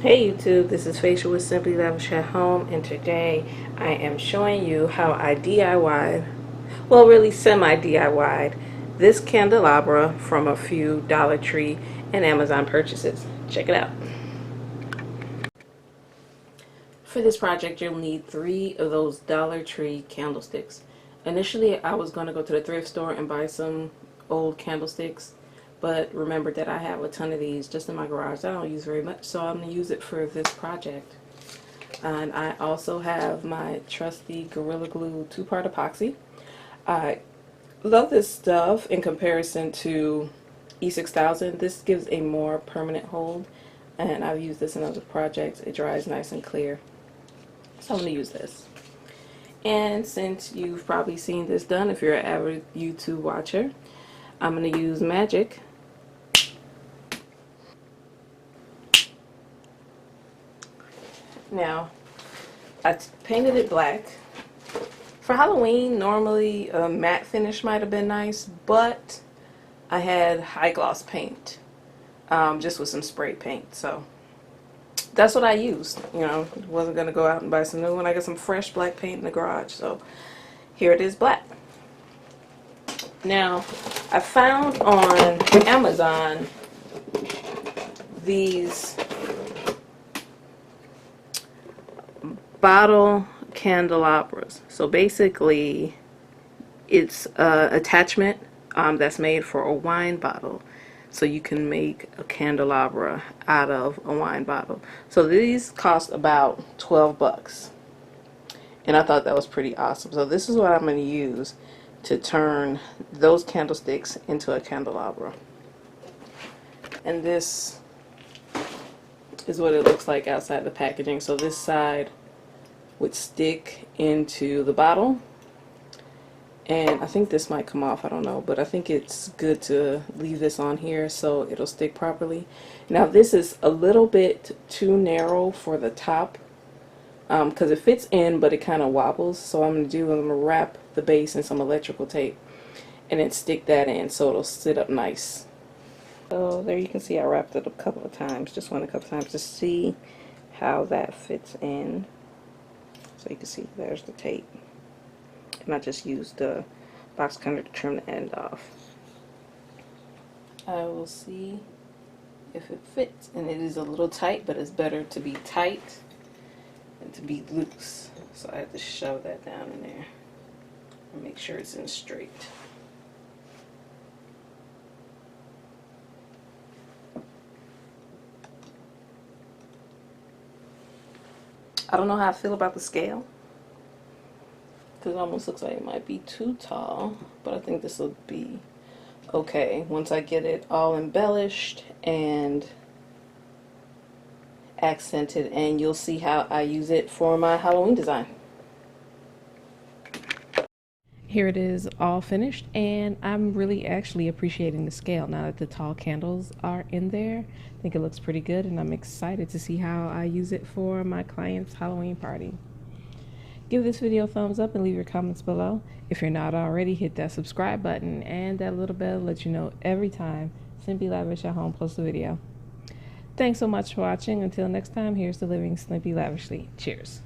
Hey YouTube, this is Facial with Simply Lavish at Home, and today I am showing you how I DIY'd, well really semi-DIY'd, this candelabra from a few Dollar Tree and Amazon purchases. Check it out. For this project you'll need 3 of those Dollar Tree candlesticks. Initially I was going to go to the thrift store and buy some old candlesticks, but remember that I have a ton of these just in my garage that I don't use very much, so I'm going to use it for this project. And I also have my trusty Gorilla Glue 2-part epoxy. I love this stuff in comparison to E6000. This gives a more permanent hold, and I've used this in other projects. It dries nice and clear. So I'm going to use this. And since you've probably seen this done if you're an avid YouTube watcher, I'm going to use Magic. Now, I painted it black. For Halloween, normally a matte finish might have been nice, but I had high gloss paint, just with some spray paint. So that's what I used. You know, wasn't going to go out and buy some new one. I got some fresh black paint in the garage, so here it is black. Now, I found on Amazon these bottle candelabras. So basically it's an attachment that's made for a wine bottle, so you can make a candelabra out of a wine bottle. So these cost about 12 bucks, and I thought that was pretty awesome. So this is what I'm going to use to turn those candlesticks into a candelabra. And this is what it looks like outside the packaging. So this side would stick into the bottle, and I think this might come off, I don't know, but I think it's good to leave this on here so it'll stick properly. Now this is a little bit too narrow for the top, because it fits in but it kind of wobbles. So I'm going to wrap the base in some electrical tape and then stick that in so it'll sit up nice. So there you can see I wrapped it a couple of times, just went a couple of times to see how that fits in. So you can see there's the tape, and I just used the box cutter to trim the end off. I will see if it fits, and it is a little tight, but it's better to be tight than to be loose. So I have to shove that down in there and make sure it's in straight. I don't know how I feel about the scale, because it almost looks like it might be too tall, but I think this will be okay once I get it all embellished and accented, and you'll see how I use it for my Halloween design. Here it is all finished, and I'm really actually appreciating the scale now that the tall candles are in there. I think it looks pretty good, and I'm excited to see how I use it for my client's Halloween party. Give this video a thumbs up and leave your comments below. If you're not already, hit that subscribe button and that little bell to let you know every time Simply Lavish at Home posts a video. Thanks so much for watching. Until next time, here's to living simply lavishly. Cheers.